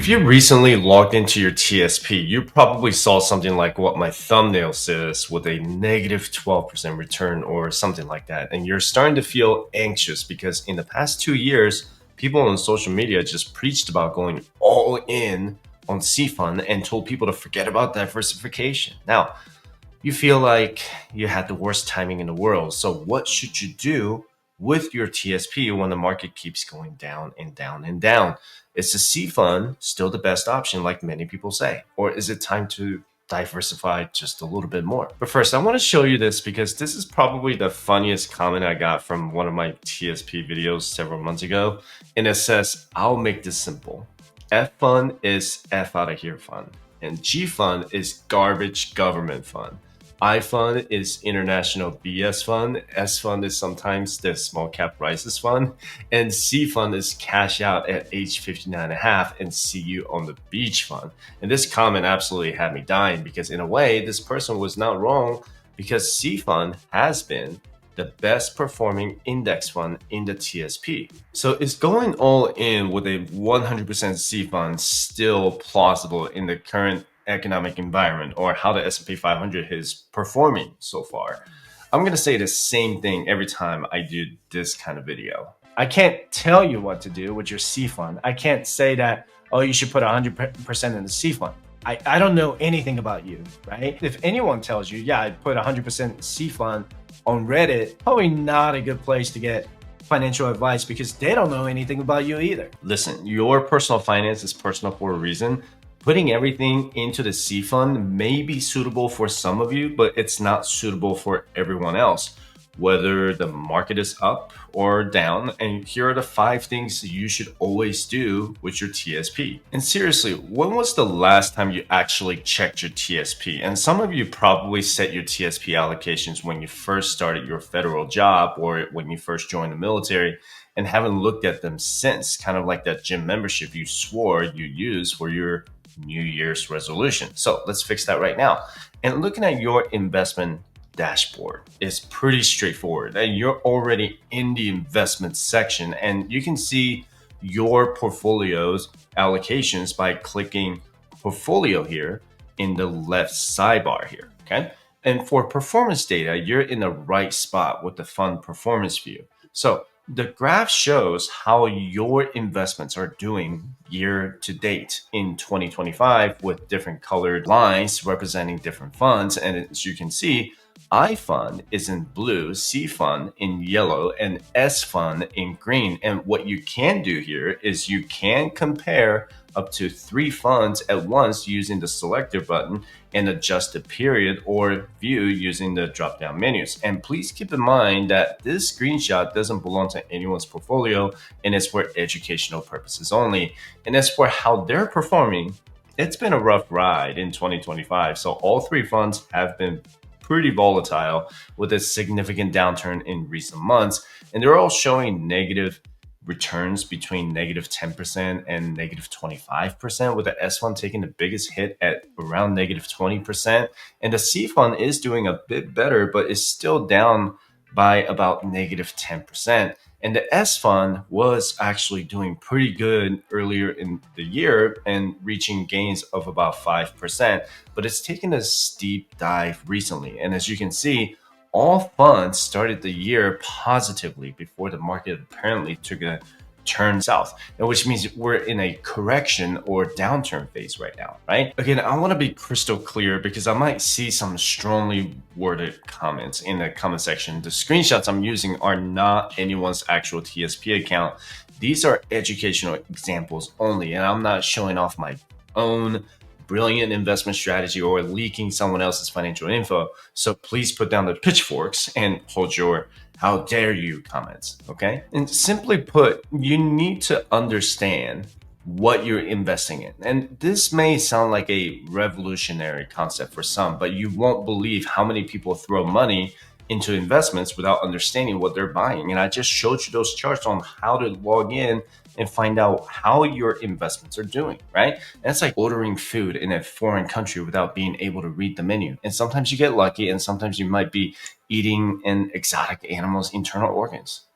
If you recently logged into your TSP, you probably saw something like what my thumbnail says with a negative 12% return or something like that. And you're starting to feel anxious because in the past 2 years, people on social media just preached about going all in on C fund and told people to forget about diversification. Now, you feel like you had the worst timing in the world. So what should you do with your TSP when the market keeps going down and down and down? Is the C fund still the best option, like many people say? Or is it time to diversify just a little bit more? But first, I want to show you this because this is probably the funniest comment I got from one of my TSP videos several months ago. And it says, I'll make this simple. F fund is F out of here fund. And G fund is garbage government fund. I fund is international BS fund. S fund is sometimes the small cap rises fund. And C fund is cash out at age 59 and a half and see you on the beach fund. And this comment absolutely had me dying because in a way, this person was not wrong because C fund has been the best performing index fund in the TSP. So is going all in with a 100% C fund still plausible in the current economic environment or how the S&P 500 is performing so far? I'm going to say the same thing every time I do this kind of video. I can't tell you what to do with your C fund. I can't say that, oh, you should put 100% in the C fund. I don't know anything about you, right? If anyone tells you, yeah, I put 100% C fund on Reddit, probably not a good place to get financial advice because they don't know anything about you either. Listen, your personal finance is personal for a reason. Putting everything into the C fund may be suitable for some of you, but it's not suitable for everyone else, whether the market is up or down. And here are the 5 things you should always do with your TSP. And seriously, when was the last time you actually checked your TSP? And some of you probably set your TSP allocations when you first started your federal job or when you first joined the military and haven't looked at them since, kind of like that gym membership you swore you use for your New Year's resolution. So let's fix that right now. And looking at your investment dashboard is pretty straightforward. And you're already in the investment section and you can see your portfolio's allocations by clicking portfolio here in the left sidebar here, okay? And for performance data, you're in the right spot with the fund performance view. So the graph shows how your investments are doing year to date in 2025 with different colored lines representing different funds. And as you can see, I fund is in blue, C fund in yellow, and S fund in green. And what you can do here is you can compare up to 3 funds at once using the selector button and adjust the period or view using the drop down menus. And please keep in mind that this screenshot doesn't belong to anyone's portfolio and it's for educational purposes only. And as for how they're performing, it's been a rough ride in 2025. So all 3 funds have been pretty volatile with a significant downturn in recent months. And they're all showing negative returns between negative 10% and negative 25%, with the S fund taking the biggest hit at around negative 20%. And the C fund is doing a bit better, but is still down by about negative 10%. And the S fund was actually doing pretty good earlier in the year and reaching gains of about 5%, but it's taken a steep dive recently. And as you can see, all funds started the year positively before the market apparently took a turn south, which means we're in a correction or downturn phase right now, right? Again, I want to be crystal clear because I might see some strongly worded comments in the comment section. The screenshots I'm using are not anyone's actual TSP account. These are educational examples only, and I'm not showing off my own brilliant investment strategy or leaking someone else's financial info. So please put down the pitchforks and hold your "how dare you" comments, okay? And simply put, you need to understand what you're investing in. And this may sound like a revolutionary concept for some, but you won't believe how many people throw money into investments without understanding what they're buying. And I just showed you those charts on how to log in and find out how your investments are doing, right? And it's like ordering food in a foreign country without being able to read the menu. And sometimes you get lucky and sometimes you might be eating an exotic animal's internal organs.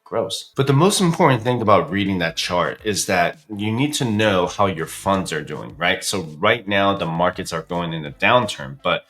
grows. But the most important thing about reading that chart is that you need to know how your funds are doing, right? So right now the markets are going in a downturn, but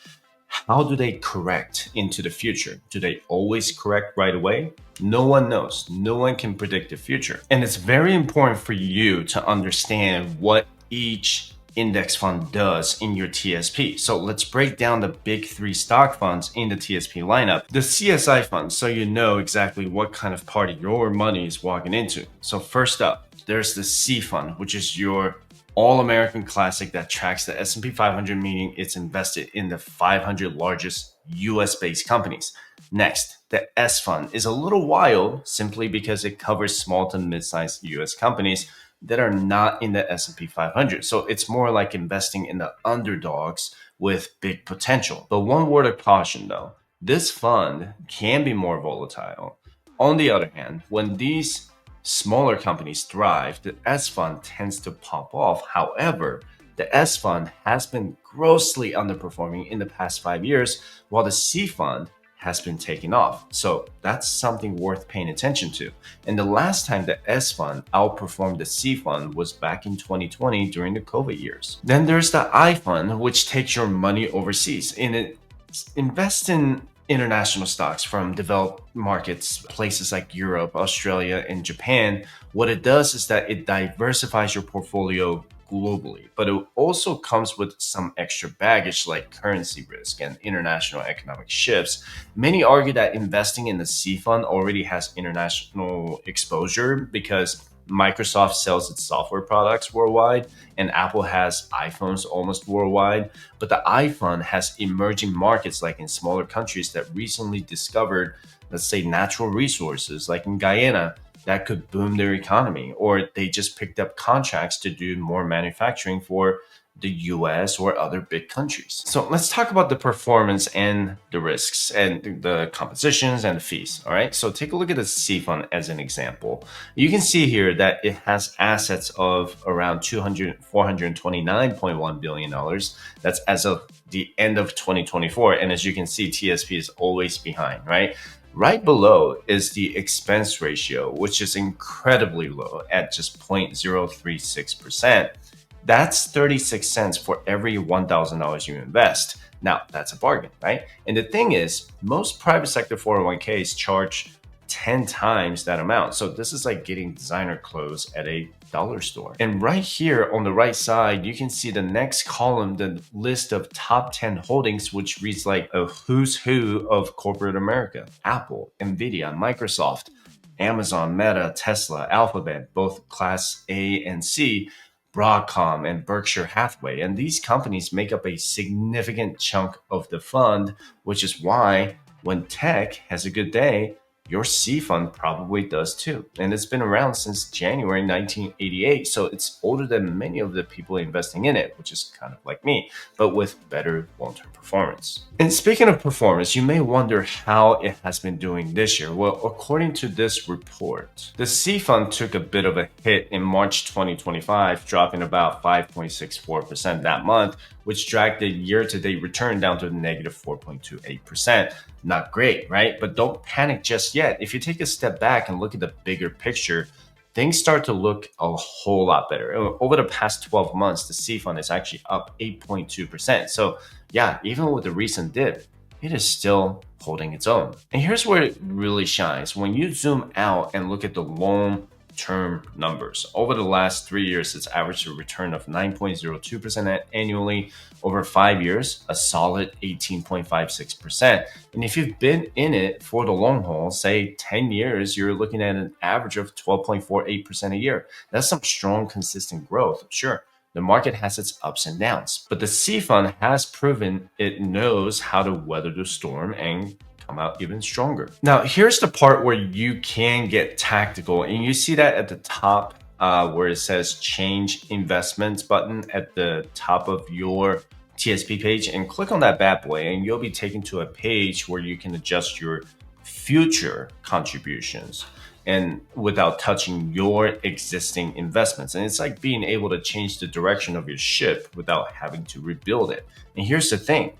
how do they correct into the future? Do they always correct right away? No one knows. No one can predict the future. And it's very important for you to understand what each index fund does in your TSP. So let's break down the big three stock funds in the TSP lineup. The CSI fund, so you know exactly what kind of party your money is walking into. So first up, there's the C fund, which is your all-American classic that tracks the S&P 500, meaning it's invested in the 500 largest US-based companies. Next, the S fund is a little wild simply because it covers small to mid-sized US companies that are not in the S&P 500. So it's more like investing in the underdogs with big potential. But one word of caution though, this fund can be more volatile. On the other hand, when these smaller companies thrive, the S fund tends to pop off. However, the S fund has been grossly underperforming in the past 5 years, while the C fund has been taking off. So that's something worth paying attention to. And the last time the S fund outperformed the C fund was back in 2020 during the COVID years. Then there's the I fund, which takes your money overseas and it invests in international stocks from developed markets, places like Europe, Australia, and Japan. What it does is that it diversifies your portfolio globally, but it also comes with some extra baggage like currency risk and international economic shifts. Many argue that investing in the C fund already has international exposure because Microsoft sells its software products worldwide and Apple has iPhones almost worldwide. But the I fund has emerging markets like in smaller countries that recently discovered, let's say, natural resources like in Guyana that could boom their economy, or they just picked up contracts to do more manufacturing for the US or other big countries. So let's talk about the performance and the risks and the compositions and the fees. All right. So take a look at the C fund as an example. You can see here that it has assets of around $429.1 billion. That's as of the end of 2024. And as you can see, TSP is always behind, right? Right below is the expense ratio, which is incredibly low at just 0.036%. That's 36 cents for every $1,000 you invest. Now, that's a bargain, right? And the thing is, most private sector 401ks charge 10 times that amount. So this is like getting designer clothes at a dollar store. And right here on the right side, you can see the next column, the list of top 10 holdings, which reads like a who's who of corporate America. Apple, Nvidia, Microsoft, Amazon, Meta, Tesla, Alphabet, both class A and C, Broadcom and Berkshire Hathaway. And these companies make up a significant chunk of the fund, which is why when tech has a good day, your C fund probably does too. And it's been around since January 1988. So it's older than many of the people investing in it, which is kind of like me, but with better long-term performance. And speaking of performance, you may wonder how it has been doing this year. Well, according to this report, the C fund took a bit of a hit in March 2025, dropping about 5.64% that month, which dragged the year-to-date return down to negative 4.28%. Not great, right? But don't panic just yet. If you take a step back and look at the bigger picture, things start to look a whole lot better. Over the past 12 months, the C fund is actually up 8.2%. So yeah, even with the recent dip, it is still holding its own. And here's where it really shines. When you zoom out and look at the long-term numbers, over the last 3 years, it's averaged a return of 9.02% annually. Over 5 years, a solid 18.56%. And if you've been in it for the long haul, say 10 years, you're looking at an average of 12.48% a year. That's some strong, consistent growth. Sure, the market has its ups and downs, but the C fund has proven it knows how to weather the storm and come out even stronger. Now, here's the part where you can get tactical, and you see that at the top where it says change investments button at the top of your TSP page, and click on that bad boy and you'll be taken to a page where you can adjust your future contributions and without touching your existing investments. And it's like being able to change the direction of your ship without having to rebuild it. And here's the thing,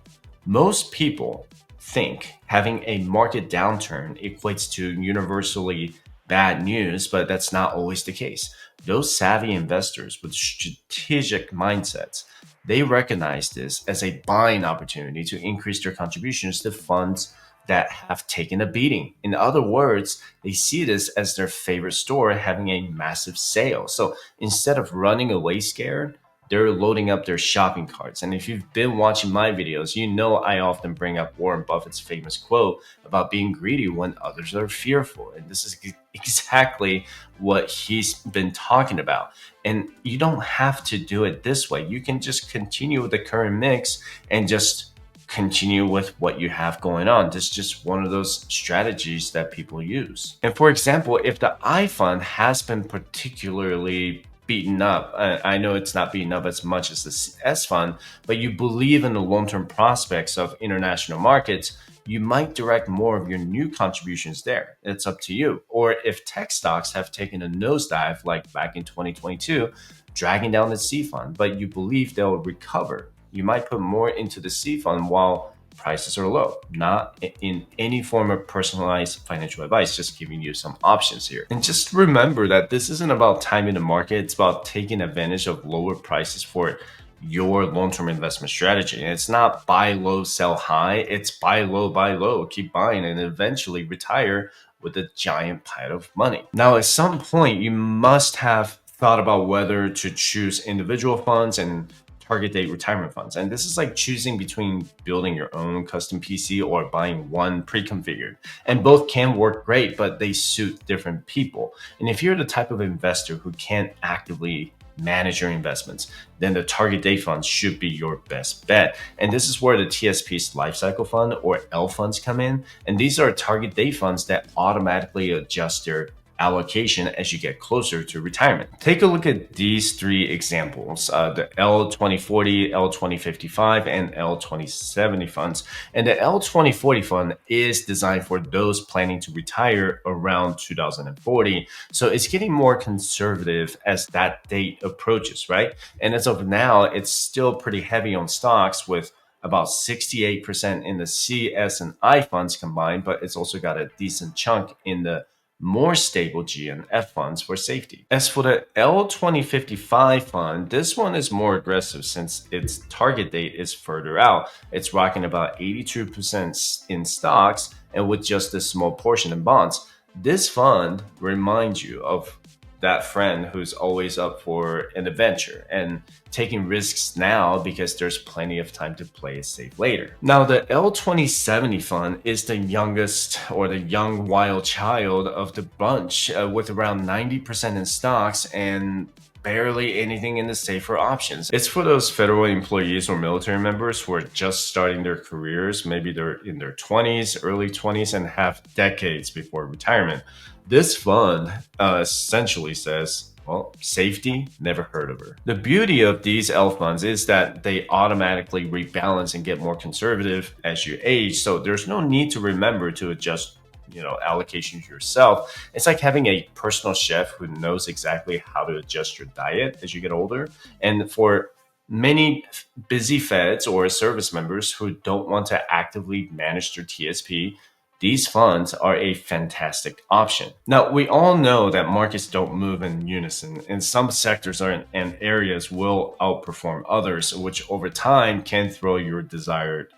most people think having a market downturn equates to universally bad news, but that's not always the case. Those savvy investors with strategic mindsets, they recognize this as a buying opportunity to increase their contributions to funds that have taken a beating. In other words, they see this as their favorite store having a massive sale. So instead of running away scared, they're loading up their shopping carts. And if you've been watching my videos, you know I often bring up Warren Buffett's famous quote about being greedy when others are fearful. And this is exactly what he's been talking about. And you don't have to do it this way. You can just continue with the current mix and just continue with what you have going on. This is just one of those strategies that people use. And for example, if the I fund has been particularly beaten up, I know it's not beaten up as much as the S fund, but you believe in the long-term prospects of international markets, you might direct more of your new contributions there. It's up to you. Or if tech stocks have taken a nosedive like back in 2022, dragging down the C fund, but you believe they'll recover, you might put more into the C fund while prices are low. Not in any form of personalized financial advice, just giving you some options here. And just remember that this isn't about timing the market, it's about taking advantage of lower prices for your long-term investment strategy. And it's not buy low, sell high. It's buy low, keep buying, and eventually retire with a giant pile of money. Now, at some point, you must have thought about whether to choose individual funds and target date retirement funds. And this is like choosing between building your own custom PC or buying one pre-configured. And both can work great, but they suit different people. And if you're the type of investor who can't actively manage your investments, then the target date funds should be your best bet. And this is where the TSP's lifecycle fund or L funds come in. And these are target date funds that automatically adjust their allocation as you get closer to retirement. Take a look at these three examples, the L2040, L2055, and L2070 funds. And the L2040 fund is designed for those planning to retire around 2040. So it's getting more conservative as that date approaches, right? And as of now, it's still pretty heavy on stocks with about 68% in the C, S, and I funds combined, but it's also got a decent chunk in the more stable G and F funds for safety. As for the L2055 fund, this one is more aggressive since its target date is further out. It's rocking about 82% in stocks and with just a small portion in bonds. This fund reminds you of that friend who's always up for an adventure and taking risks now because there's plenty of time to play it safe later. Now, the L2070 fund is the youngest or the young wild child of the bunch with around 90% in stocks and barely anything in the safer options. It's for those federal employees or military members who are just starting their careers. Maybe they're in their 20s, early 20s, and have decades before retirement. This fund essentially says, well, safety, never heard of her. The beauty of these L funds is that they automatically rebalance and get more conservative as you age. So there's no need to remember to adjust allocations yourself. It's like having a personal chef who knows exactly how to adjust your diet as you get older. And for many busy feds or service members who don't want to actively manage their TSP, these funds are a fantastic option. Now, we all know that markets don't move in unison, and some sectors and areas will outperform others, which over time can throw your desired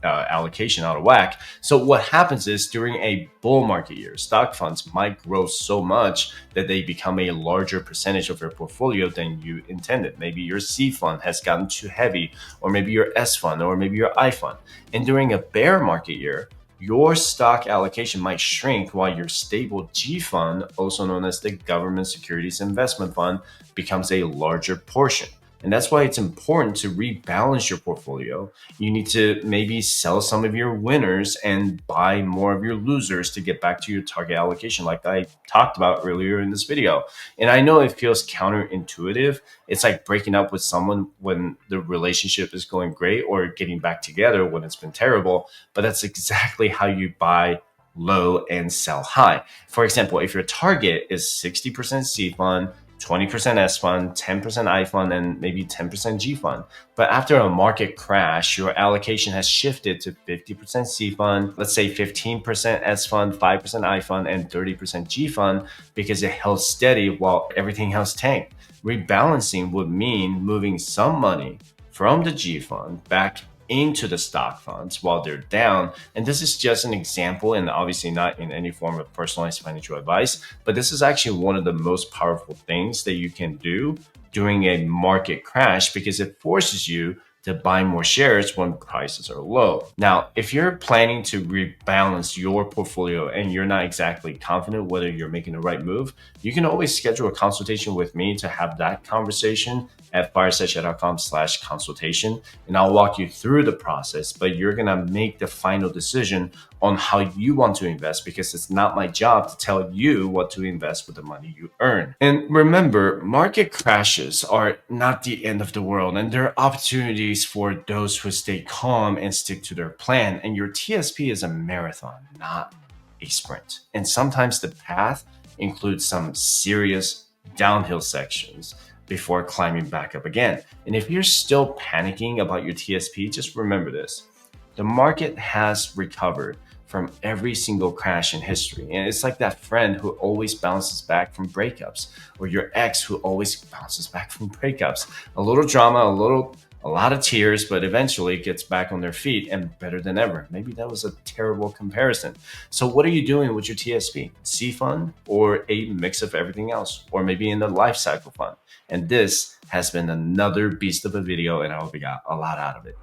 allocation out of whack. So what happens is during a bull market year, stock funds might grow so much that they become a larger percentage of your portfolio than you intended. Maybe your C fund has gotten too heavy, or maybe your S fund, or maybe your I fund. And during a bear market year, your stock allocation might shrink while your stable G fund, also known as the Government Securities Investment Fund, becomes a larger portion. And that's why it's important to rebalance your portfolio. You need to maybe sell some of your winners and buy more of your losers to get back to your target allocation, like I talked about earlier in this video. And I know it feels counterintuitive. It's like breaking up with someone when the relationship is going great or getting back together when it's been terrible. But that's exactly how you buy low and sell high. For example, if your target is 60% C fund, 20% S fund, 10% I fund, and maybe 10% G fund. But after a market crash, your allocation has shifted to 50% C fund, let's say 15% S fund, 5% I fund, and 30% G fund because it held steady while everything else tanked. Rebalancing would mean moving some money from the G fund back into the stock funds while they're down. And this is just an example, and obviously not in any form of personalized financial advice, but this is actually one of the most powerful things that you can do during a market crash because it forces you to buy more shares when prices are low. Now, if you're planning to rebalance your portfolio and you're not exactly confident whether you're making the right move, you can always schedule a consultation with me to have that conversation at firesidechat.com/consultation. And I'll walk you through the process, but you're going to make the final decision on how you want to invest because it's not my job to tell you what to invest with the money you earn. And remember, market crashes are not the end of the world, and there are opportunities for those who stay calm and stick to their plan. And your TSP is a marathon, not a sprint. And sometimes the path includes some serious downhill sections before climbing back up again. And if you're still panicking about your TSP, just remember this. The market has recovered from every single crash in history. And it's like that friend who always bounces back from breakups, or your ex who always bounces back from breakups. A little drama, a lot of tears, but eventually gets back on their feet and better than ever. Maybe that was a terrible comparison. So what are you doing with your TSP? C fund or a mix of everything else, or maybe in the life cycle fund? And this has been another beast of a video, and I hope you got a lot out of it.